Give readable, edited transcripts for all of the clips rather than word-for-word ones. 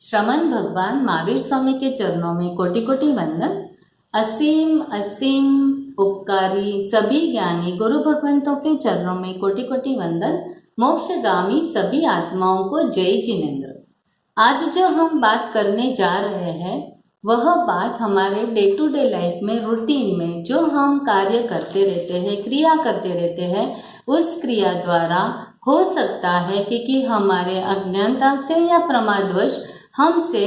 श्रमण भगवान महावीर स्वामी के चरणों में कोटि कोटि वंदन। असीम असीम उपकारी सभी ज्ञानी गुरु भगवंतों के चरणों में कोटि कोटि वंदन। मोक्षगामी सभी आत्माओं को जय जिनेन्द्र। आज जो हम बात करने जा रहे हैं वह बात हमारे डे टू डे लाइफ में, रूटीन में जो हम कार्य करते रहते हैं, क्रिया करते रहते हैं, उस क्रिया द्वारा हो सकता है कि हमारे अज्ञानता से या प्रमादवश हमसे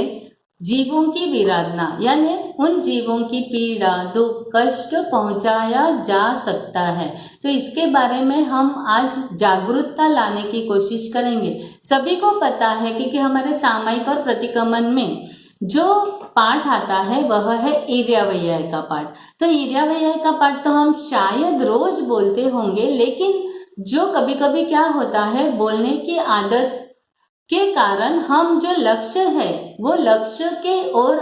जीवों की विराधना यानी उन जीवों की पीड़ा, दुख, कष्ट पहुंचाया जा सकता है। तो इसके बारे में हम आज जागरूकता लाने की कोशिश करेंगे। सभी को पता है कि हमारे सामायिक और प्रतिक्रमण में जो पाठ आता है वह है ईर्यावैयाय का पाठ। तो ईर्यावैयाय का पाठ तो हम शायद रोज बोलते होंगे, लेकिन जो कभी कभी क्या होता है, बोलने की आदत के कारण हम जो लक्ष्य है वो लक्ष्य के ओर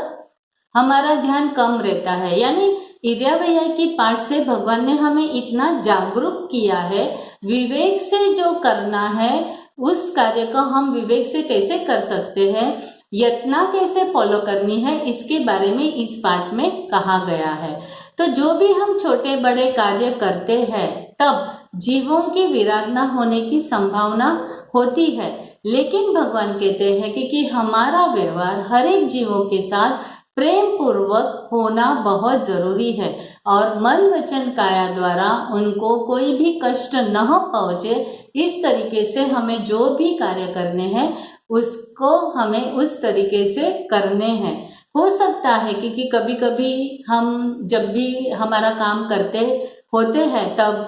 हमारा ध्यान कम रहता है। यानी ईर्यावैयाय की पाठ से भगवान ने हमें इतना जागरूक किया है, विवेक से जो करना है उस कार्य को हम विवेक से कैसे कर सकते हैं, यत्ना कैसे फॉलो करनी है, इसके बारे में इस पाठ में कहा गया है। तो जो भी हम छोटे बड़े कार्य करते हैं तब जीवों की विराधना होने की संभावना होती है, लेकिन भगवान कहते हैं कि हमारा व्यवहार हर एक जीवों के साथ प्रेम पूर्वक होना बहुत जरूरी है और मन वचन काया द्वारा उनको कोई भी कष्ट न पहुंचे, इस तरीके से हमें जो भी कार्य करने हैं उसको हमें उस तरीके से करने हैं। हो सकता है कि कभी कभी हम जब भी हमारा काम करते होते हैं तब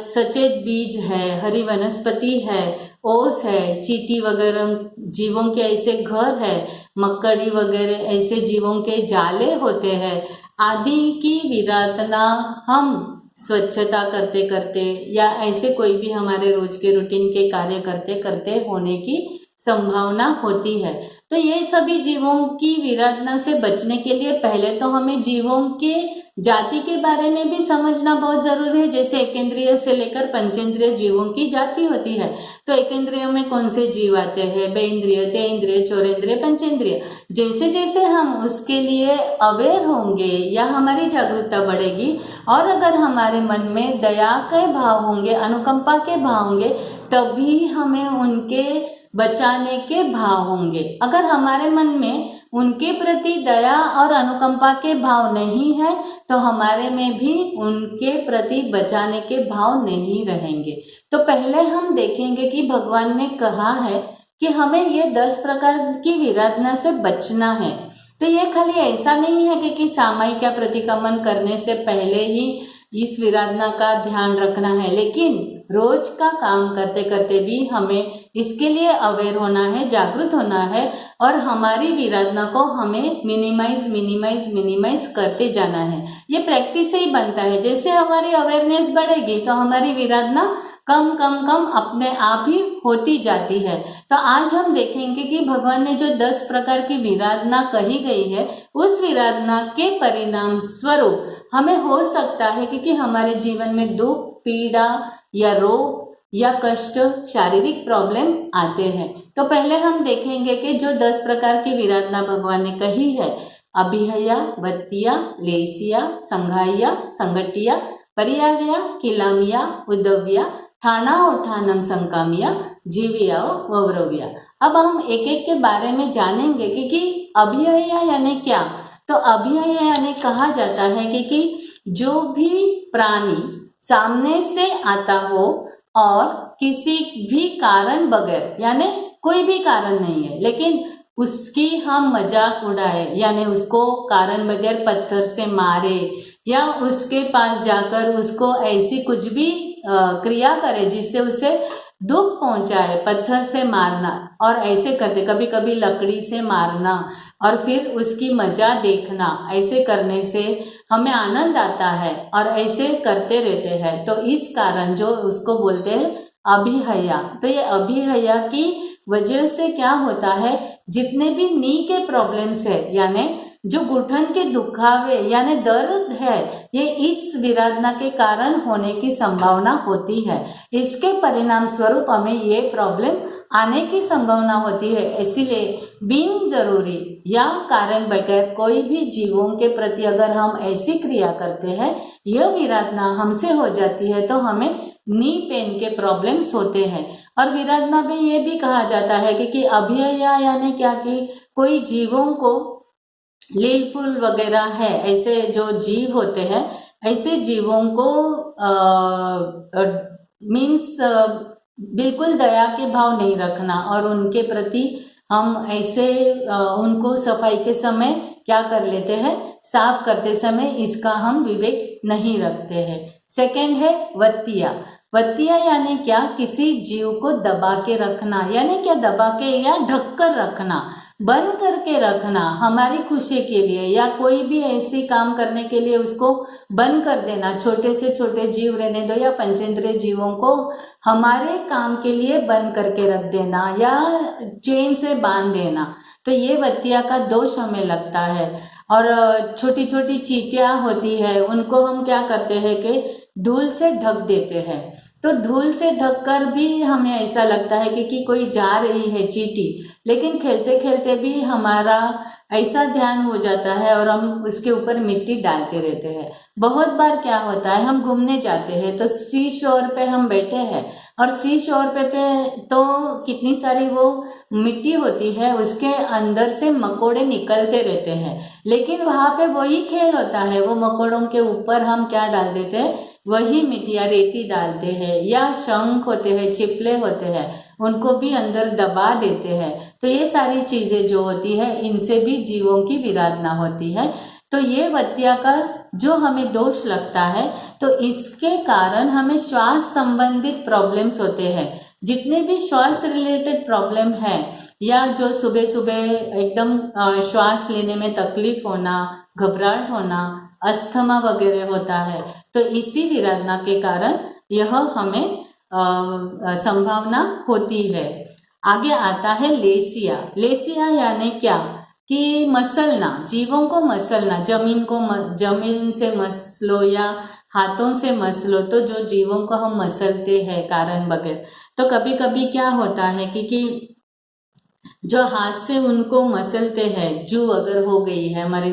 सचेत बीज है, हरी वनस्पति है, ओस है, चींटी वगैरह जीवों के ऐसे घर है, मकड़ी वगैरह ऐसे जीवों के जाले होते हैं, आदि की विराधना हम स्वच्छता करते करते या ऐसे कोई भी हमारे रोज के रूटीन के कार्य करते करते होने की संभावना होती है। तो ये सभी जीवों की विराधना से बचने के लिए पहले तो हमें जीवों के जाति के बारे में भी समझना बहुत जरूरी है। जैसे एकेंद्रिय से लेकर पंचेंद्रिय जीवों की जाति होती है। तो एकेंद्रियों में कौन से जीव आते हैं, बेइंद्रिय, तेइंद्रिय, चौरेंद्रिय, पंचेंद्रिय। जैसे जैसे हम उसके लिए अवेयर होंगे या हमारी जागरूकता बढ़ेगी और अगर हमारे मन में दया के भाव होंगे, अनुकंपा के भाव होंगे, तभी हमें उनके बचाने के भाव होंगे। अगर हमारे मन में उनके प्रति दया और अनुकंपा के भाव नहीं है तो हमारे में भी उनके प्रति बचाने के भाव नहीं रहेंगे। तो पहले हम देखेंगे कि भगवान ने कहा है कि हमें ये 10 प्रकार की विराधना से बचना है। तो ये खाली ऐसा नहीं है कि सामायिक या प्रतिक्रमण करने से पहले ही इस विराधना का ध्यान रखना है, लेकिन रोज का काम करते करते भी हमें इसके लिए अवेयर होना है, जागरूक होना है और हमारी विराधना को हमें मिनिमाइज करते जाना है। ये प्रैक्टिस से ही बनता है। जैसे हमारी अवेयरनेस बढ़ेगी तो हमारी विराधना कम कम कम अपने आप ही होती जाती है। तो आज हम देखेंगे कि भगवान ने जो 10 प्रकार की विराधना कही गई है, उस विराधना के परिणाम स्वरूप हमें हो सकता है कि हमारे जीवन में दुख, पीड़ा या रोग या कष्ट, शारीरिक प्रॉब्लम आते हैं। तो पहले हम देखेंगे कि जो 10 प्रकार की विराधना भगवान ने कही है, अभिहया, वत्तिया, लेसिया, संघाइया, संगटिया, परियाव्या, किलामिया, उद्दव्या, ठाणा उठानम संकामिया, जीविया वव्रव्या। अब हम एक एक के बारे में जानेंगे कि अभिहया यानी क्या। तो अभिहया यानी कहा जाता है कि जो भी प्राणी सामने से आता हो और किसी भी कारण बगैर, यानी कोई भी कारण नहीं है लेकिन उसकी हम मजाक उड़ाए, यानी उसको कारण बगैर पत्थर से मारे या उसके पास जाकर उसको ऐसी कुछ भी क्रिया करे जिससे उसे दुख पहुंचाए, पत्थर से मारना और ऐसे करते, कभी कभी लकड़ी से मारना और फिर उसकी मजा देखना, ऐसे करने से हमें आनंद आता है और ऐसे करते रहते हैं। तो इस कारण जो उसको बोलते हैं अभिहया। तो ये अभिहया की वजह से क्या होता है, जितने भी नी के प्रॉब्लम्स है, यानी जो घुटन के दुखावे यानी दर्द है, ये इस विराधना के कारण होने की संभावना होती है। इसके परिणाम स्वरूप हमें ये प्रॉब्लम आने की संभावना होती है। इसीलिए बिन जरूरी या कारण बगैर कोई भी जीवों के प्रति अगर हम ऐसी क्रिया करते हैं, यह विराधना हमसे हो जाती है, तो हमें नी पेन के प्रॉब्लम्स होते हैं। और विराधना में ये भी कहा जाता है कि अभ्यया यानी क्या कि कोई जीवों को लील फूल वगैरह है, ऐसे जो जीव होते हैं, ऐसे जीवों को मीन्स बिल्कुल दया के भाव नहीं रखना और उनके प्रति हम ऐसे उनको सफाई के समय क्या कर लेते हैं, साफ करते समय इसका हम विवेक नहीं रखते हैं। सेकंड है वत्तिया। वत्तिया यानी क्या, किसी जीव को दबा के रखना, यानी क्या दबा के या ढक कर रखना, बंद करके रखना हमारी खुशी के लिए, या कोई भी ऐसी काम करने के लिए उसको बंद कर देना। छोटे से छोटे जीव रहने दो या पंचेंद्रिय जीवों को हमारे काम के लिए बंद करके रख देना या चेन से बांध देना, तो ये वत्तिया का दोष हमें लगता है। और छोटी छोटी चींटियां होती है, उनको हम क्या करते हैं कि धूल से ढक देते हैं। तो धूल से ढककर भी हमें ऐसा लगता है कि कोई जा रही है चींटी, लेकिन खेलते खेलते भी हमारा ऐसा ध्यान हो जाता है और हम उसके ऊपर मिट्टी डालते रहते हैं। बहुत बार क्या होता है, हम घूमने जाते हैं तो सी शोर पे हम बैठे हैं और सी शोर पे तो कितनी सारी वो मिट्टी होती है, उसके अंदर से मकोड़े निकलते रहते हैं, लेकिन वहां पे वही खेल होता है। वो मकोड़ों के ऊपर हम क्या डाल देते हैं, वही मिट्टिया रेती डालते हैं, या शंख होते हैं, चिपले होते हैं, उनको भी अंदर दबा देते हैं। तो ये सारी चीजें जो होती है, इनसे भी जीवों की विराधना होती है। तो ये वत्तिया का जो हमें दोष लगता है, तो इसके कारण हमें श्वास संबंधित प्रॉब्लम्स होते हैं। जितने भी श्वास रिलेटेड प्रॉब्लम है, या जो सुबह सुबह एकदम श्वास लेने में तकलीफ होना, घबराहट होना, अस्थमा वगैरह होता है, तो इसी विराधना के कारण यह हमें संभावना होती है। आगे आता है लेसिया। लेसिया यानी क्या कि मसलना, जीवों को मसलना, जमीन से मसलो या हाथों से मसलो, तो जो जीवों को हम मसलते हैं कारण बगैर, तो कभी कभी क्या होता है कि जो हाथ से उनको मसलते हैं, जू अगर हो गई है हमारे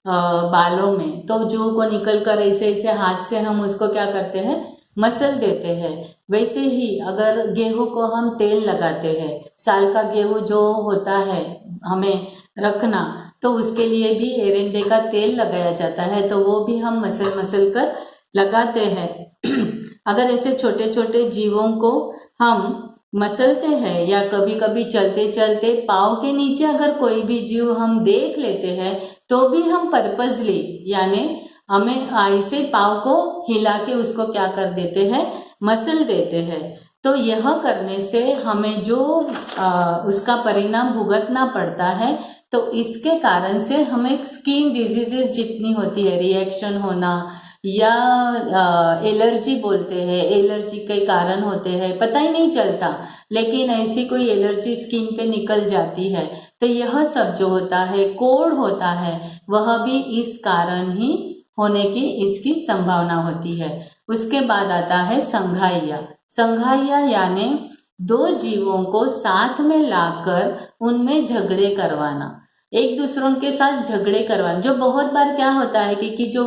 बालों में, तो जू को निकल कर ऐसे ऐसे हाथ से हम उसको क्या करते हैं, मसल देते हैं। वैसे ही अगर गेहूं को हम तेल लगाते हैं, साल का गेहूं जो होता है हमें रखना, तो उसके लिए भी एरंडे का तेल लगाया जाता है, तो वो भी हम मसल मसल कर लगाते हैं। अगर ऐसे छोटे छोटे जीवों को हम मसलते हैं, या कभी कभी चलते चलते पाँव के नीचे अगर कोई भी जीव हम देख लेते हैं, तो भी हम पर्पसली यानी हमें ऐसे पाँव को हिला के उसको क्या कर देते हैं, मसल देते हैं। तो यह करने से हमें जो उसका परिणाम भुगतना पड़ता है, तो इसके कारण से हमें स्किन डिजीजेस जितनी होती है, रिएक्शन होना या एलर्जी बोलते हैं, एलर्जी के कारण होते हैं, पता ही नहीं चलता, लेकिन ऐसी कोई एलर्जी स्किन पे निकल जाती है, तो यह सब जो होता है, कोढ़ होता है, वह भी इस कारण ही होने की इसकी संभावना होती है। उसके बाद आता है संघाइया। संघाइया यानी दो जीवों को साथ में लाकर उनमें झगड़े करवाना, एक दूसरों के साथ झगड़े करवाना। जो बहुत बार क्या होता है कि जो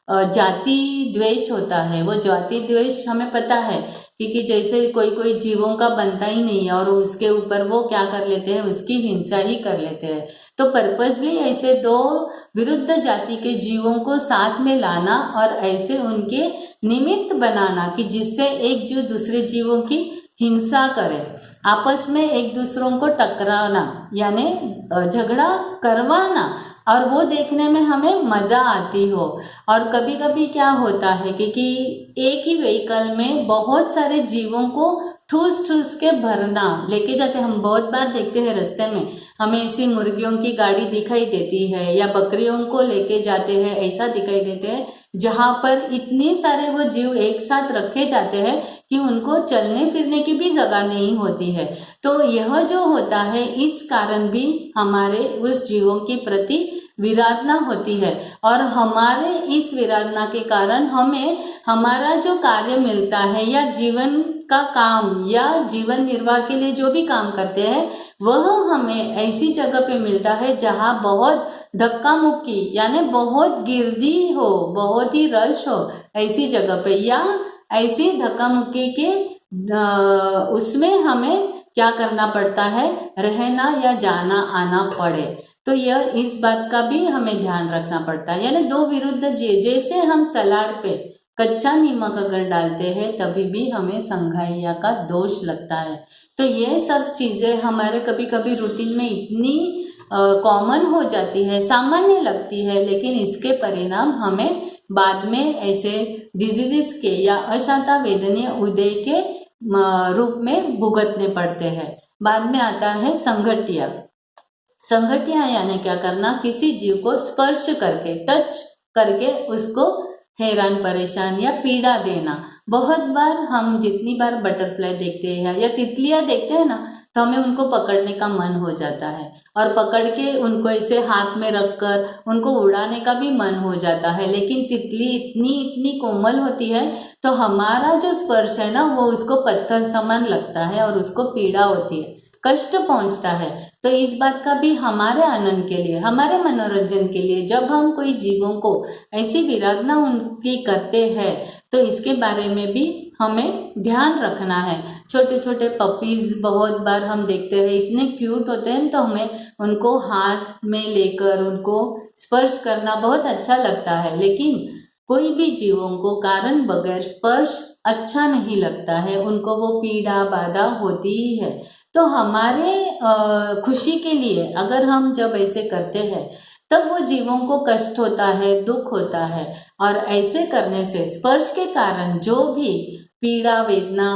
जाति द्वेष होता है, वो जाति द्वेष हमें पता है क्योंकि जैसे कोई कोई जीवों का बनता ही नहीं है और उसके ऊपर वो क्या कर लेते हैं, उसकी हिंसा ही कर लेते हैं। तो पर्पसली ऐसे दो विरुद्ध जाति के जीवों को साथ में लाना और ऐसे उनके निमित्त बनाना कि जिससे एक जीव दूसरे जीवों की हिंसा करे, आपस में एक दूसरों को टकराना यानी झगड़ा करवाना, और वो देखने में हमें मजा आती हो। और कभी कभी क्या होता है कि एक ही व्हीकल में बहुत सारे जीवों को ठूस ठूस के भरना लेके जाते। हम बहुत बार देखते हैं रास्ते में हमें ऐसी मुर्गियों की गाड़ी दिखाई देती है या बकरियों को लेके जाते हैं, ऐसा दिखाई देते हैं जहां पर इतने सारे वो जीव एक साथ रखे जाते हैं कि उनको चलने फिरने की भी जगह नहीं होती है। तो यह जो होता है, इस कारण भी हमारे उस जीवों के प्रति विराधना होती है और हमारे इस विराधना के कारण हमें हमारा जो कार्य मिलता है या जीवन का काम या जीवन निर्वाह के लिए जो भी काम करते हैं वह हमें ऐसी जगह पे मिलता है जहाँ बहुत धक्का मुक्की यानी बहुत गिरदी हो, बहुत ही रश हो, ऐसी जगह पे या ऐसी धक्का मुक्की के उसमें हमें क्या करना पड़ता है, रहना या जाना आना पड़े। तो यह इस बात का भी हमें ध्यान रखना पड़ता है। यानी दो विरुद्ध जैसे हम सलाड पे कच्चा नमक अगर डालते हैं तभी भी हमें संघाइया का दोष लगता है। तो ये सब चीजें हमारे कभी कभी रूटीन में इतनी कॉमन हो जाती है, सामान्य लगती है, लेकिन इसके परिणाम हमें बाद में ऐसे डिजीजेस के या अशांता वेदनीय उदय के रूप में भुगतने पड़ते हैं। बाद में आता है संघटिया। संघटिया यानी क्या करना, किसी जीव को स्पर्श करके, टच करके उसको हैरान परेशान या पीड़ा देना। बहुत बार हम जितनी बार बटरफ्लाई देखते हैं या तितलियां देखते हैं ना तो हमें उनको पकड़ने का मन हो जाता है और पकड़ के उनको ऐसे हाथ में रखकर उनको उड़ाने का भी मन हो जाता है, लेकिन तितली इतनी कोमल होती है तो हमारा जो स्पर्श है ना वो उसको पत्थर समान लगता है और उसको पीड़ा होती है, कष्ट पहुंचता है। तो इस बात का भी हमारे आनंद के लिए, हमारे मनोरंजन के लिए जब हम कोई जीवों को ऐसी विराधना उनकी करते हैं तो इसके बारे में भी हमें ध्यान रखना है। छोटे छोटे पपीज बहुत बार हम देखते हैं इतने क्यूट होते हैं तो हमें उनको हाथ में लेकर उनको स्पर्श करना बहुत अच्छा लगता है, लेकिन कोई भी जीवों को कारण बगैर स्पर्श अच्छा नहीं लगता है, उनको वो पीड़ा बाधा होती ही है। तो हमारे खुशी के लिए अगर हम जब ऐसे करते हैं तब वो जीवों को कष्ट होता है, दुख होता है, और ऐसे करने से स्पर्श के कारण जो भी पीड़ा वेदना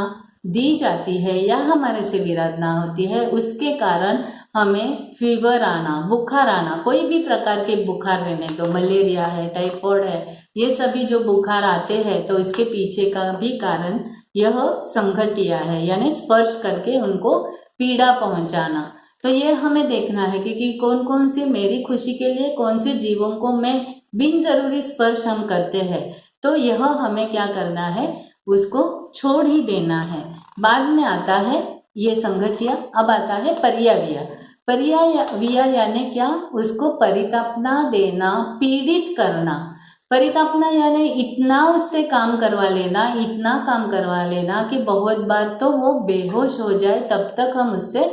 दी जाती है या हमारे से विराधना होती है उसके कारण हमें फीवर आना, बुखार आना, कोई भी प्रकार के बुखार रहने तो मलेरिया है, टाइफाइड है, ये सभी जो बुखार आते हैं तो इसके पीछे का भी कारण यह संघटिया है, यानी स्पर्श करके उनको पीड़ा पहुंचाना। तो ये हमें देखना है कि कौन कौन सी मेरी खुशी के लिए कौन से जीवों को मैं बिन जरूरी स्पर्श हम करते हैं, तो यह हमें क्या करना है, उसको छोड़ ही देना है। बाद में आता है ये संघटिया, अब आता है पर्याविया। पर्याविया यानी क्या, उसको परितापना देना, पीड़ित करना। परितापना यानी इतना उससे काम करवा लेना, इतना काम करवा लेना कि बहुत बार तो वो बेहोश हो जाए, तब तक हम उससे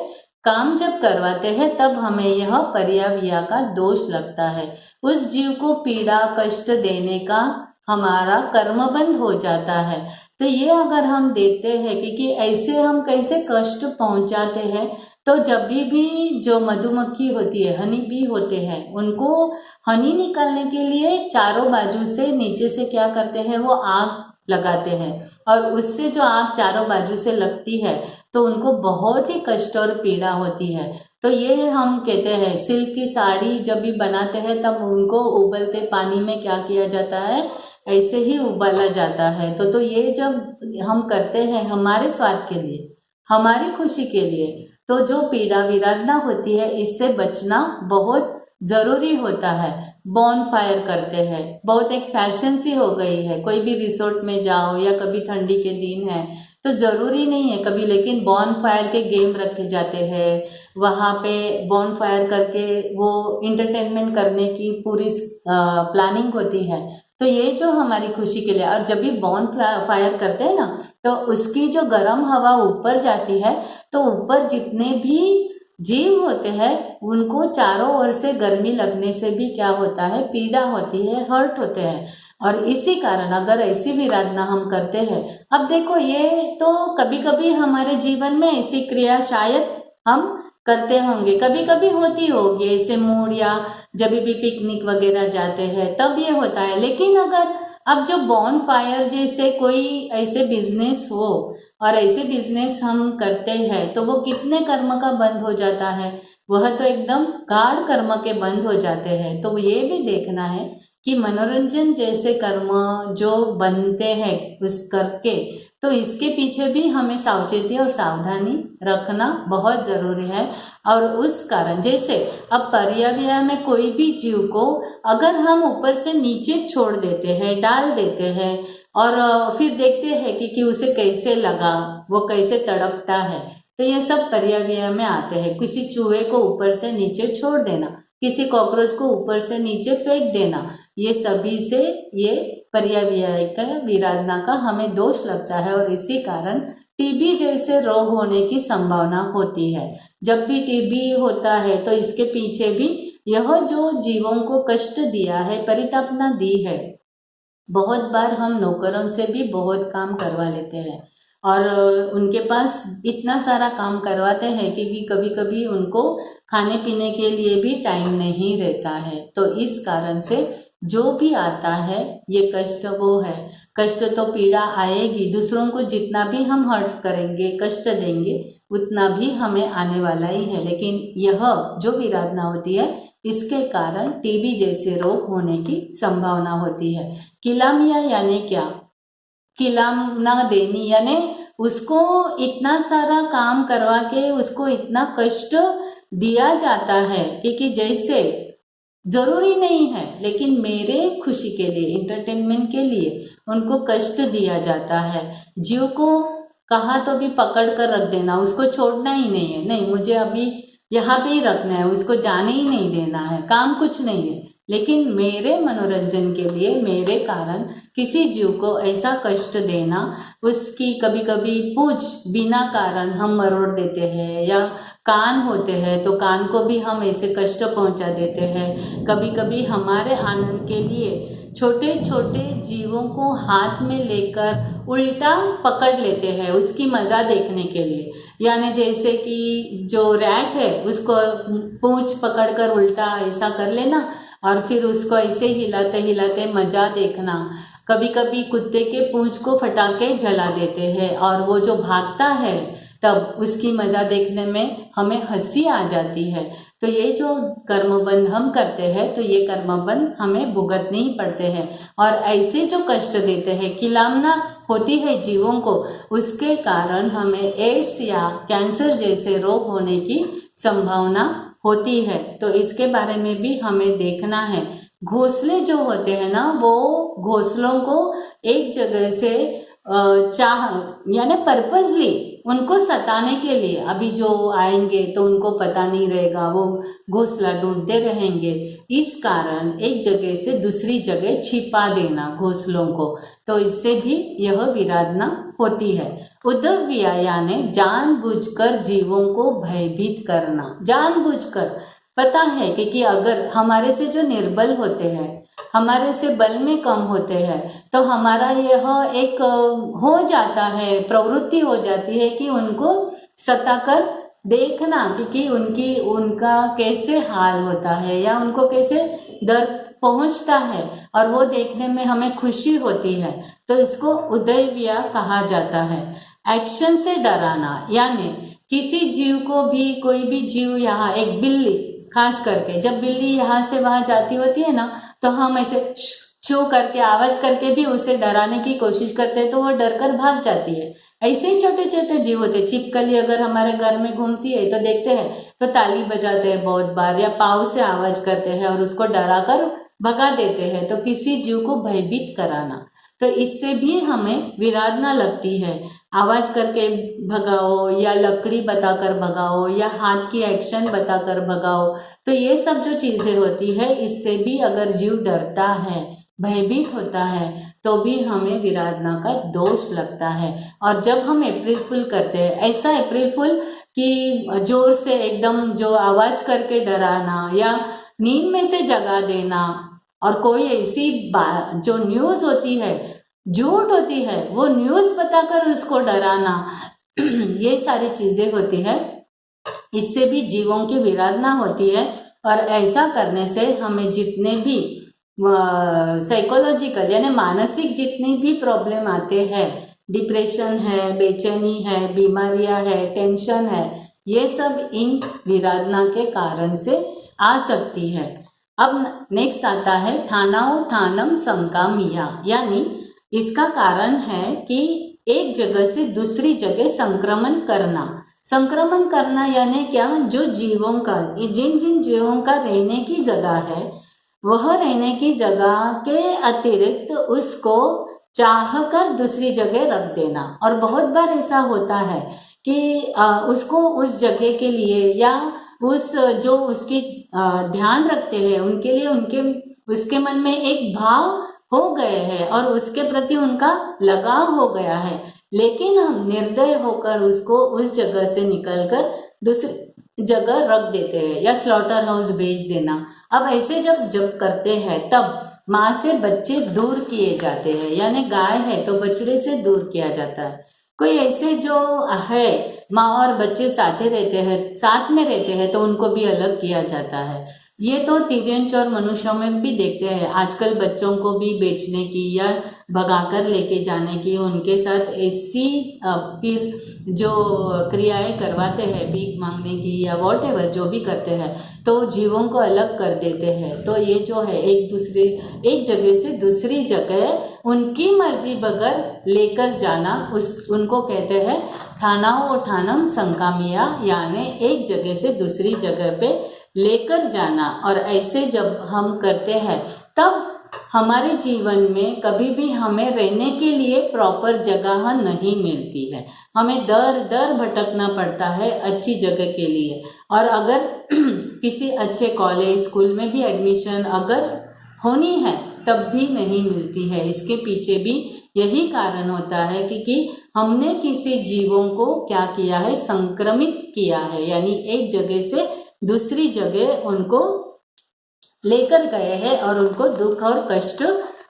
काम जब करवाते हैं तब हमें यह पर्याविया का दोष लगता है। उस जीव को पीड़ा कष्ट देने का हमारा कर्मबंध हो जाता है। तो ये अगर हम देखते हैं कि ऐसे हम कैसे कष्ट पहुंचाते हैं, तो जब भी जो मधुमक्खी होती है, हनी बी होते हैं, उनको हनी निकालने के लिए चारों बाजू से नीचे से क्या करते हैं, वो आग लगाते हैं, और उससे जो आग चारों बाजू से लगती है तो उनको बहुत ही कष्ट और पीड़ा होती है। तो ये हम कहते हैं सिल्क की साड़ी जब भी बनाते हैं तब उनको उबलते पानी में क्या किया जाता है, ऐसे ही उबाला जाता है। तो ये जब हम करते हैं हमारे स्वाद के लिए, हमारी खुशी के लिए, तो जो पीड़ा विराधना होती है इससे बचना बहुत जरूरी होता है। बॉन फायर करते हैं, बहुत एक फैशन सी हो गई है, कोई भी रिसोर्ट में जाओ या कभी ठंडी के दिन है तो जरूरी नहीं है कभी, लेकिन बॉन फायर के गेम रखे जाते हैं, वहाँ पे बॉन फायर करके वो इंटरटेनमेंट करने की पूरी प्लानिंग होती है। तो ये जो हमारी खुशी के लिए, और जब भी बॉन फायर करते हैं ना तो उसकी जो गर्म हवा ऊपर जाती है तो ऊपर जितने भी जीव होते हैं उनको चारों ओर से गर्मी लगने से भी क्या होता है, पीड़ा होती है, हर्ट होते हैं। और इसी कारण अगर ऐसी विराधना हम करते हैं, अब देखो ये तो कभी कभी हमारे जीवन में ऐसी क्रिया शायद हम करते होंगे, कभी कभी होती होगी ऐसे मूड या जब भी पिकनिक वगैरह जाते हैं तब ये होता है। लेकिन अगर अब जो बॉन फायर जैसे कोई ऐसे बिजनेस हो और ऐसे बिजनेस हम करते हैं तो वो कितने कर्म का बंद हो जाता है, वह तो एकदम गाढ़ कर्म के बंद हो जाते हैं। तो ये भी देखना है कि मनोरंजन जैसे कर्म जो बनते हैं उस करके तो इसके पीछे भी हमें सावचेती और सावधानी रखना बहुत ज़रूरी है। और उस कारण जैसे अब पर्यावरण में कोई भी जीव को अगर हम ऊपर से नीचे छोड़ देते हैं, डाल देते हैं और फिर देखते हैं कि उसे कैसे लगा, वो कैसे तड़पता है, तो ये सब पर्यावरण में आते हैं। किसी चूहे को ऊपर से नीचे छोड़ देना, किसी कॉकरोच को ऊपर से नीचे फेंक देना, ये सभी से ये पर्यावरण का विराधना का हमें दोष लगता है और इसी कारण टीबी जैसे रोग होने की संभावना होती है। जब भी टीबी होता है तो इसके पीछे भी यह जो जीवों को कष्ट दिया है, परितापना दी है। बहुत बार हम नौकरों से भी बहुत काम करवा लेते हैं और उनके पास इतना सारा काम करवाते हैं क्योंकि कभी कभी उनको खाने पीने के लिए भी टाइम नहीं रहता है। तो इस कारण से जो भी आता है ये कष्ट वो है, कष्ट तो पीड़ा आएगी। दूसरों को जितना भी हम हर्ट करेंगे, कष्ट देंगे, उतना भी हमें आने वाला ही है। लेकिन यह जो विराधना होती है इसके कारण टीबी जैसे रोग होने की संभावना होती है। किलामिया यानी क्या? किलामना देनी यानी उसको इतना सारा काम करवा के उसको इतना कष्ट दिया जाता है कि जैसे जरूरी नहीं है लेकिन मेरे खुशी के लिए, एंटरटेनमेंट के लिए उनको कष्ट दिया जाता है। जीव को कहा तो भी पकड़ कर रख देना, उसको छोड़ना ही नहीं है, नहीं मुझे अभी यहाँ पे ही रखना है, उसको जाने ही नहीं देना है, काम कुछ नहीं है। लेकिन मेरे मनोरंजन के लिए, मेरे कारण किसी जीव को ऐसा कष्ट देना, उसकी कभी कभी पूंछ बिना कारण हम मरोड़ देते हैं, या कान होते हैं तो कान को भी हम ऐसे कष्ट पहुंचा देते हैं। कभी कभी हमारे आनंद के लिए छोटे छोटे जीवों को हाथ में लेकर उल्टा पकड़ लेते हैं उसकी मज़ा देखने के लिए। यानी जैसे कि जो रैट है उसको पूंछ पकड़कर उल्टा ऐसा कर लेना और फिर उसको ऐसे हिलाते हिलाते मज़ा देखना। कभी कभी कुत्ते के पूंछ को फटाके जला देते हैं और वो जो भागता है तब उसकी मज़ा देखने में हमें हंसी आ जाती है। तो ये जो कर्मबंध हम करते हैं तो ये कर्मबंध हमें भुगतने ही पड़ते हैं। और ऐसे जो कष्ट देते हैं, किलामना होती है जीवों को, उसके कारण हमें एड्स या कैंसर जैसे रोग होने की संभावना होती है। तो इसके बारे में भी हमें देखना है। घोंसले जो होते हैं ना, वो घोंसलों को एक जगह से यानी पर्पसली उनको सताने के लिए, अभी जो आएंगे तो उनको पता नहीं रहेगा, वो घोंसला ढूंढते रहेंगे। इस कारण एक जगह से दूसरी जगह छिपा देना घोंसलों को, तो इससे भी यह विराधना होती है। उद्दव्य यानी जानबूझकर जीवों को भयभीत करना। जानबूझकर पता है कि अगर हमारे से जो निर्बल होते हैं, हमारे से बल में कम होते हैं, तो हमारा यह एक हो जाता है, प्रवृत्ति हो जाती है कि उनको सताकर देखना कि उनका कैसे हाल होता है या उनको कैसे दर्द पहुंचता है, और वो देखने में हमें खुशी होती है। तो इसको उदयव्या कहा जाता है। एक्शन से डराना यानी किसी जीव को भी, कोई भी जीव, यहाँ एक बिल्ली खास करके, जब बिल्ली यहाँ से वहां जाती होती है ना, तो हम ऐसे छू करके आवाज करके भी उसे डराने की कोशिश करते हैं तो वो डर कर भाग जाती है। ऐसे ही छोटे छोटे जीव होते। छिपकली अगर हमारे घर में घूमती है तो देखते हैं तो ताली बजाते हैं बहुत बार, या पाँव से आवाज करते हैं और उसको डरा कर भगा देते हैं। तो किसी जीव को भयभीत कराना, तो इससे भी हमें विराधना लगती है। आवाज करके भगाओ या लकड़ी बताकर भगाओ या हाथ की एक्शन बताकर भगाओ, तो ये सब जो चीजें होती है इससे भी अगर जीव डरता है, भयभीत होता है, तो भी हमें विराधना का दोष लगता है। और जब हम अप्रैल फूल करते हैं, ऐसा अप्रैल फूल कि जोर से एकदम जो आवाज करके डराना या नींद में से जगा देना, और कोई ऐसी जो न्यूज होती है, झूठ होती है, वो न्यूज बताकर उसको डराना, ये सारी चीजें होती है। इससे भी जीवों की विराधना होती है। और ऐसा करने से हमें जितने भी साइकोलॉजिकल यानी मानसिक जितनी भी प्रॉब्लम आते हैं, डिप्रेशन है, बेचैनी है, बीमारियां है, टेंशन है, ये सब इन विराधना के कारण से आ सकती है। अब नेक्स्ट आता है ठानाओ ठानम समकामिया, यानी इसका कारण है कि एक जगह से दूसरी जगह संक्रमण करना। संक्रमण करना यानी क्या, जो जीवों का, जिन जिन जीवों का रहने की जगह है, वह रहने की जगह के अतिरिक्त उसको चाहकर दूसरी जगह रख देना। और बहुत बार ऐसा होता है कि उसको उस जगह के लिए या उस जो उसकी ध्यान रखते हैं उनके लिए उसके मन में एक भाव हो गए हैं और उसके प्रति उनका लगाव हो गया है, लेकिन हम निर्दय होकर उसको उस जगह से निकलकर दूसरी जगह रख देते हैं या स्लॉटर हाउस भेज देना। अब ऐसे जब करते हैं तब माँ से बच्चे दूर किए जाते हैं, यानी गाय है तो बछड़े से दूर किया जाता है। कोई ऐसे जो है माँ और बच्चे साथ में रहते हैं तो उनको भी अलग किया जाता है। ये तो तिर्यंच और मनुष्यों में भी देखते हैं। आजकल बच्चों को भी बेचने की या भगाकर लेके जाने की, उनके साथ ऐसी फिर जो क्रियाएं करवाते हैं, भीख मांगने की या वॉटेवर जो भी करते हैं, तो जीवों को अलग कर देते हैं। तो ये जो है एक जगह से दूसरी जगह उनकी मर्जी बगैर लेकर जाना, उनको कहते हैं ठानाओ ठानम संकामिया, यानी एक जगह से दूसरी जगह पे लेकर जाना। और ऐसे जब हम करते हैं तब हमारे जीवन में कभी भी हमें रहने के लिए प्रॉपर जगह नहीं मिलती है, हमें दर भटकना पड़ता है अच्छी जगह के लिए। और अगर किसी अच्छे कॉलेज स्कूल में भी एडमिशन अगर होनी है तब भी नहीं मिलती है। इसके पीछे भी यही कारण होता है क्योंकि हमने किसी जीवों को क्या किया है, संक्रमित किया है, यानी एक जगह से दूसरी जगह उनको लेकर गए हैं और उनको दुख और कष्ट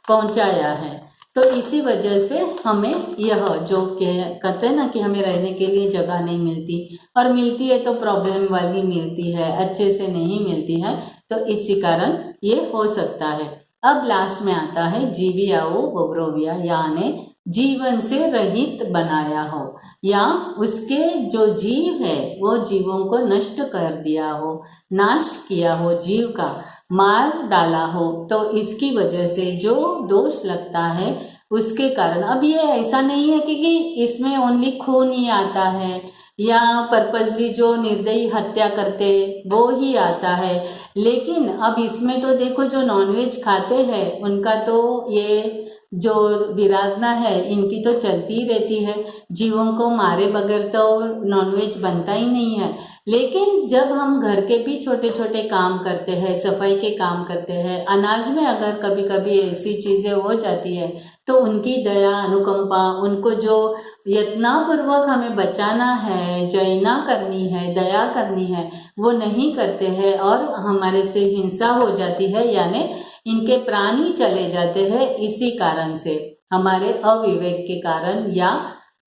पहुंचाया है। तो इसी वजह से हमें यह जो कहते हैं ना कि हमें रहने के लिए जगह नहीं मिलती, और मिलती है तो प्रॉब्लम वाली मिलती है, अच्छे से नहीं मिलती है, तो इसी कारण ये हो सकता है। अब लास्ट में आता है जीवियाओ गौरविया, यानी जीवन से रहित बनाया हो, या उसके जो जीव है वो जीवों को नष्ट कर दिया हो, नाश किया हो, जीव का मार डाला हो, तो इसकी वजह से जो दोष लगता है उसके कारण। अब ये ऐसा नहीं है कि इसमें ओनली खून ही आता है या पर्पसली जो निर्दयी हत्या करते वो ही आता है, लेकिन अब इसमें तो देखो जो नॉनवेज खाते हैं उनका तो ये जो विराधना है इनकी तो चलती ही रहती है, जीवों को मारे बगैर तो नॉनवेज बनता ही नहीं है। लेकिन जब हम घर के भी छोटे छोटे काम करते हैं, सफाई के काम करते हैं, अनाज में अगर कभी कभी ऐसी चीज़ें हो जाती है तो उनकी दया अनुकंपा, उनको जो यत्नपूर्वक हमें बचाना है, जयना करनी है, दया करनी है, वो नहीं करते हैं और हमारे से हिंसा हो जाती है, यानी इनके प्राण ही चले जाते हैं। इसी कारण से हमारे अविवेक के कारण या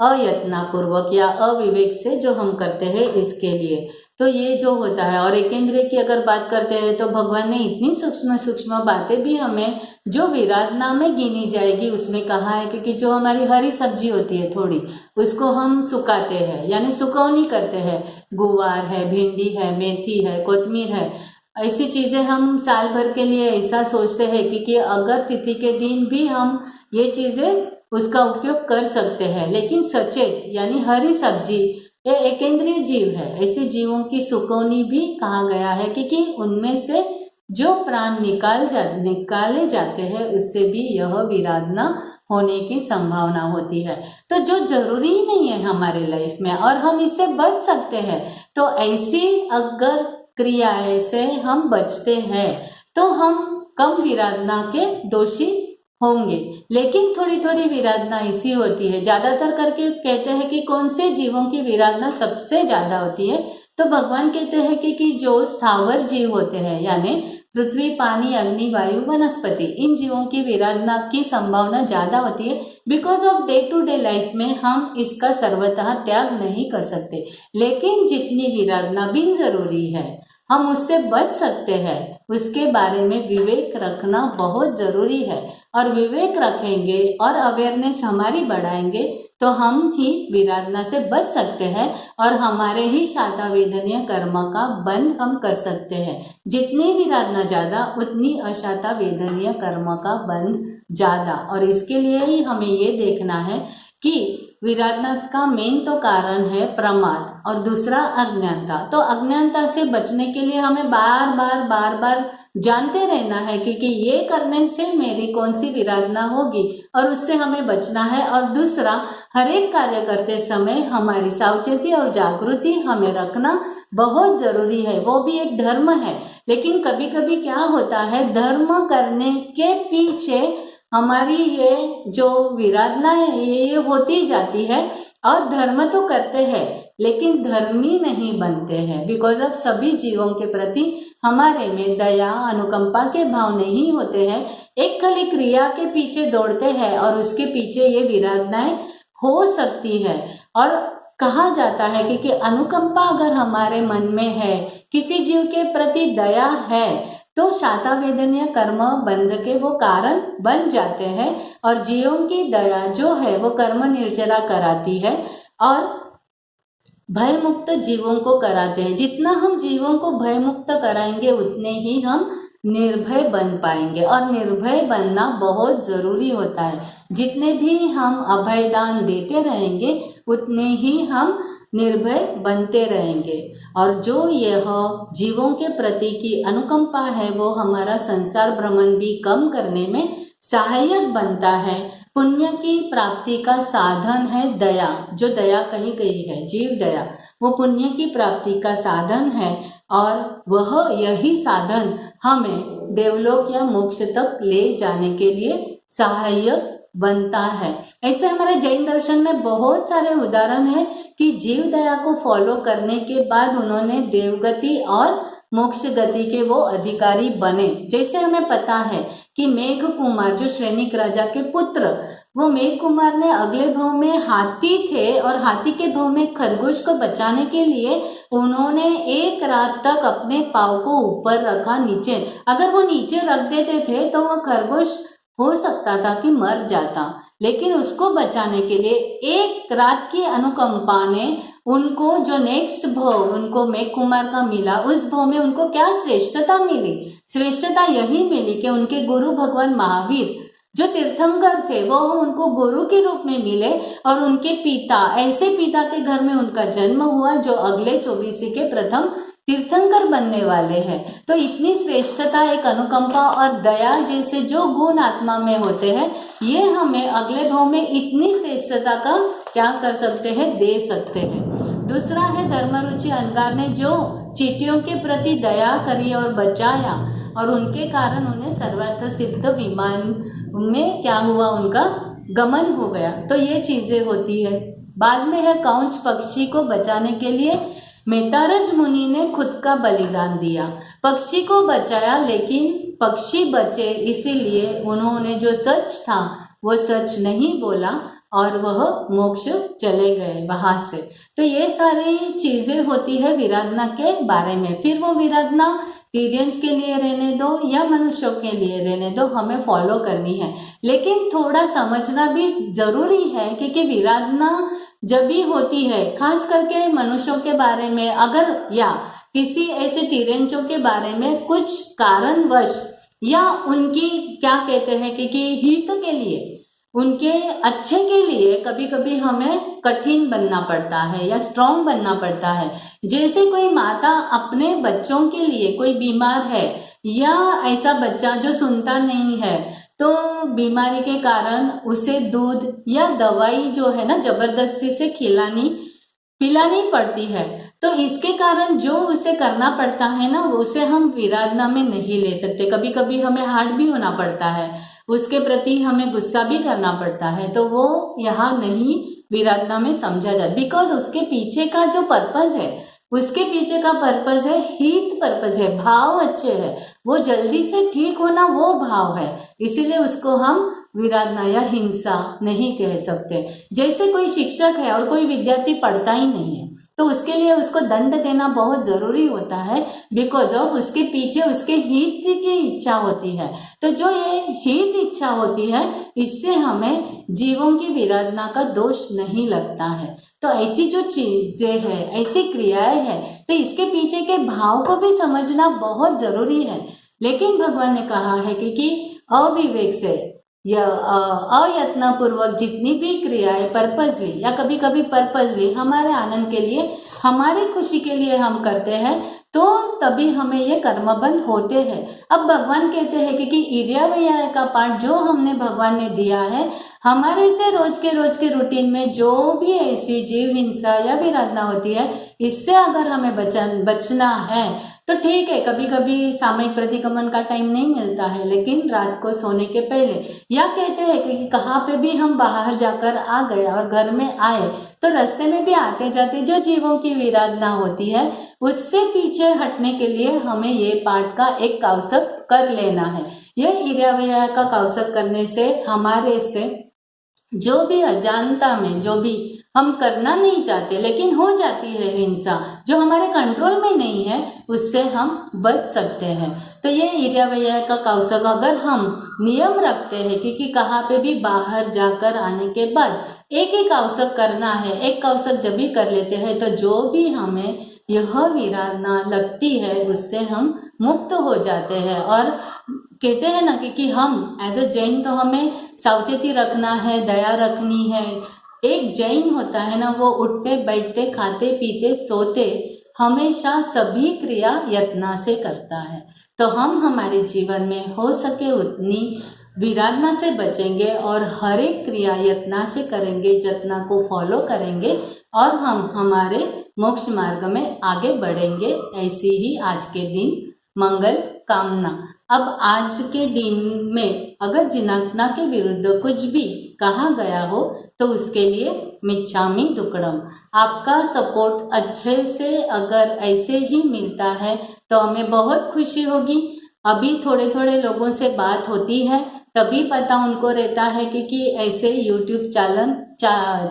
अयत्नापूर्वक या अविवेक से जो हम करते हैं इसके लिए, तो ये जो होता है। और एकेंद्रिय की अगर बात करते हैं तो भगवान ने इतनी सूक्ष्म सूक्ष्म बातें भी हमें जो विराधना में गिनी जाएगी उसमें कहा है, क्योंकि जो हमारी हरी सब्जी होती है थोड़ी, उसको हम सुखाते हैं यानी सुकौनी करते हैं, गुवार है, भिंडी है, मेथी है, कोतमीर है, ऐसी चीज़ें हम साल भर के लिए ऐसा सोचते हैं कि अगर तिथि के दिन भी हम ये चीज़ें उसका उपयोग कर सकते हैं। लेकिन सचेत यानी हरी सब्जी ये एकेंद्रीय जीव है, ऐसे जीवों की सुकौनी भी कहा गया है क्योंकि उनमें से जो प्राण निकाले जाते हैं उससे भी यह विराधना होने की संभावना होती है। तो जो जरूरी ही नहीं है हमारे लाइफ में और हम इससे बच सकते हैं, तो ऐसी अगर क्रियाएं से हम बचते हैं तो हम कम विराधना के दोषी होंगे। लेकिन थोड़ी थोड़ी विराधना ऐसी होती है, ज्यादातर करके कहते हैं कि कौन से जीवों की विराधना सबसे ज्यादा होती है, तो भगवान कहते हैं कि जो स्थावर जीव होते हैं यानी पृथ्वी, पानी, अग्नि, वायु, वनस्पति, इन जीवों की विराधना की संभावना ज्यादा होती है। Because of day to day life में हम इसका सर्वतः त्याग नहीं कर सकते, लेकिन जितनी विराधना बिन जरूरी है हम उससे बच सकते हैं, उसके बारे में विवेक रखना बहुत ज़रूरी है। और विवेक रखेंगे और अवेयरनेस हमारी बढ़ाएंगे तो हम ही विराधना से बच सकते हैं और हमारे ही शातावेदनीय कर्म का बंध हम कर सकते हैं। जितनी विराधना ज़्यादा उतनी अशातावेदनीय कर्म का बंध ज़्यादा। और इसके लिए ही हमें ये देखना है कि विराधना का मेन तो कारण है प्रमाद और दूसरा अज्ञानता। तो अज्ञानता से बचने के लिए हमें बार बार जानते रहना है कि ये करने से मेरी कौन सी विराधना होगी और उससे हमें बचना है। और दूसरा, हर एक कार्य करते समय हमारी सावचेती और जागृति हमें रखना बहुत जरूरी है, वो भी एक धर्म है। लेकिन कभी कभी क्या होता है, धर्म करने के पीछे हमारी ये जो विराधना है ये होती जाती है और धर्म तो करते हैं लेकिन धर्मी नहीं बनते हैं, बिकॉज अब सभी जीवों के प्रति हमारे में दया अनुकंपा के भाव नहीं होते हैं। एक खाली क्रिया के पीछे दौड़ते हैं और उसके पीछे ये विराधनाएं हो सकती है। और कहा जाता है कि अनुकंपा अगर हमारे मन में है, किसी जीव के प्रति दया है, तो शाता वेदनीय कर्म बंध के वो कारण बन जाते हैं और जीवों की दया जो है वो कर्म निर्जरा कराती है और भय मुक्त जीवों को कराते हैं। जितना हम जीवों को भय मुक्त कराएंगे उतने ही हम निर्भय बन पाएंगे और निर्भय बनना बहुत जरूरी होता है। जितने भी हम अभयदान देते रहेंगे उतने ही हम निर्भय बनते रहेंगे और जो यह जीवों के प्रति की अनुकंपा है वो हमारा संसार भ्रमण भी कम करने में सहायक बनता है। पुण्य की प्राप्ति का साधन है दया, जो दया कही गई है जीव दया, वो पुण्य की प्राप्ति का साधन है और वह यही साधन हमें देवलोक या मोक्ष तक ले जाने के लिए सहायक बनता है। ऐसे हमारे जैन दर्शन में बहुत सारे उदाहरण हैं कि जीव दया को फॉलो करने के बाद उन्होंने देवगति और मोक्ष गति के वो अधिकारी बने। जैसे हमें पता है कि मेघ कुमार जो श्रेणिक राजा के पुत्र, वो मेघ कुमार ने अगले भाव में हाथी थे और हाथी के भाव में खरगोश को बचाने के लिए उन्होंने एक रात तक अपने पाँव को ऊपर रखा नीचे। अगर वो नीचे रख देते थे तो वो खरगोश हो सकता था कि मर जाता, लेकिन उसको बचाने के लिए एक रात की अनुकंपा ने उनको जो नेक्स्ट भाव उनको मेघ कुमार का मिला, उस भाव में उनको क्या श्रेष्ठता मिली? श्रेष्ठता यही मिली कि उनके गुरु भगवान महावीर जो तीर्थंकर थे वो उनको गुरु के रूप में मिले और उनके पिता, ऐसे पिता के घर में उनका जन्म हुआ जो अगले 24 के प्रथम तीर्थंकर बनने वाले हैं। तो इतनी श्रेष्ठता, एक अनुकंपा और दया जैसे जो गुण आत्मा में होते हैं, ये हमें अगले भाव में इतनी श्रेष्ठता का क्या कर सकते हैं, दे सकते हैं। दूसरा है धर्मरुचि अंगार ने जो चींटियों के प्रति दया करी और बचाया और उनके कारण उन्हें सर्वार्थ सिद्ध विमान में क्या हुआ, उनका गमन हो गया। तो ये चीजें होती है। बाद में है काउंच पक्षी को बचाने के लिए मेतारज मुनि ने खुद का बलिदान दिया, पक्षी को बचाया, लेकिन पक्षी बचे इसीलिए उन्होंने जो सच था वो सच नहीं बोला और वह मोक्ष चले गए वहां से। तो ये सारी चीजें होती है विराधना के बारे में। फिर वो विराधना तिर्यंज के लिए रहने दो या मनुष्यों के लिए रहने दो, हमें फॉलो करनी है। लेकिन थोड़ा समझना भी जरूरी है क्योंकि विराधना जब भी होती है, खास करके मनुष्यों के बारे में अगर या किसी ऐसे तिर्यंजों के बारे में कुछ कारणवश या उनकी क्या कहते हैं कि हित के लिए, उनके अच्छे के लिए कभी कभी हमें कठिन बनना पड़ता है या स्ट्रांग बनना पड़ता है। जैसे कोई माता अपने बच्चों के लिए, कोई बीमार है या ऐसा बच्चा जो सुनता नहीं है, तो बीमारी के कारण उसे दूध या दवाई जो है ना जबरदस्ती से पिलानी पड़ती है। तो इसके कारण जो उसे करना पड़ता है ना, उसे हम विराधना में नहीं ले सकते। कभी कभी हमें हार्ड भी होना पड़ता है, उसके प्रति हमें गुस्सा भी करना पड़ता है, तो वो यहाँ नहीं विराधना में समझा जाए। बिकॉज उसके पीछे का जो पर्पज है, उसके पीछे का पर्पज है हित पर्पज है, भाव अच्छे है, वो जल्दी से ठीक होना वो भाव है, इसीलिए उसको हम विराधना या हिंसा नहीं कह सकते। जैसे कोई शिक्षक है और कोई विद्यार्थी पढ़ता ही नहीं है, तो उसके लिए उसको दंड देना बहुत जरूरी होता है, बिकॉज ऑफ उसके पीछे उसके हित की इच्छा होती है। तो जो ये हित इच्छा होती है, इससे हमें जीवों की विराधना का दोष नहीं लगता है। तो ऐसी जो चीजें है, ऐसी क्रियाएं है, तो इसके पीछे के भाव को भी समझना बहुत जरूरी है। लेकिन भगवान ने कहा है कि अविवेक से या अयत्नपूर्वक जितनी भी क्रियाएं पर्पजली या कभी कभी पर्पजली हमारे आनंद के लिए, हमारी खुशी के लिए हम करते हैं, तो तभी हमें ये कर्मबंध होते हैं। अब भगवान कहते हैं कि इर्यावैया का पाठ जो हमने भगवान ने दिया है, हमारे से रोज के रूटीन में जो भी ऐसी जीव हिंसा या विराधना होती है, इससे अगर हमें बचना है तो ठीक है, कभी कभी सामयिक प्रतिक्रमण का टाइम नहीं मिलता है, लेकिन रात को सोने के पहले, या कहते हैं कि कहाँ पे भी हम बाहर जाकर आ गए और घर में आए तो रास्ते में भी आते जाते जो जीवों की विराधना होती है, उससे पीछे हटने के लिए हमें ये पाठ का एक कौशक कर लेना है। यह इर्यावैया का कौशक करने से हमारे से जो भी अजानता में जो भी हम करना नहीं चाहते लेकिन हो जाती है हिंसा, जो हमारे कंट्रोल में नहीं है, उससे हम बच सकते हैं। तो ये इर्यावैया का कौशक अगर हम नियम रखते हैं कि कहाँ पे भी बाहर जाकर आने के बाद एक ही कौशक करना है, एक कौशक जब भी कर लेते हैं तो जो भी हमें यह विराधना लगती है उससे हम मुक्त हो जाते हैं। और कहते हैं ना कि हम एज अ जैन तो हमें सावचेती रखना है, दया रखनी है। एक जैन होता है ना, वो उठते बैठते खाते पीते सोते हमेशा सभी क्रिया यत्न से करता है। तो हम हमारे जीवन में हो सके उतनी विराधना से बचेंगे और हर एक क्रिया यत्न से करेंगे, जतना को फॉलो करेंगे और हम हमारे मोक्ष मार्ग में आगे बढ़ेंगे। ऐसी ही आज के दिन मंगल कामना। अब आज के दिन में अगर जिनाग्ना के विरुद्ध कुछ भी कहा गया हो तो उसके लिए मिच्छामि दुक्कडम। आपका सपोर्ट अच्छे से अगर ऐसे ही मिलता है तो हमें बहुत खुशी होगी। अभी थोड़े थोड़े लोगों से बात होती है, तभी पता उनको रहता है कि ऐसे यूट्यूब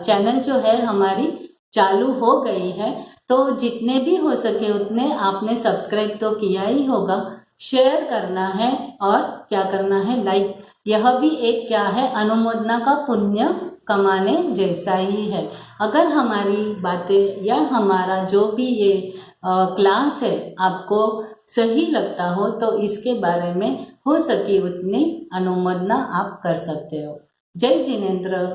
चैनल जो है हमारी चालू हो गई है। तो जितने भी हो सके उतने आपने सब्सक्राइब तो किया ही होगा, शेयर करना है और क्या करना है, लाइक। यह भी एक क्या है, अनुमोदना का पुण्य कमाने जैसा ही है। अगर हमारी बातें या हमारा जो भी ये क्लास है आपको सही लगता हो तो इसके बारे में हो सके उतनी अनुमोदना आप कर सकते हो। जय जिनेंद्र।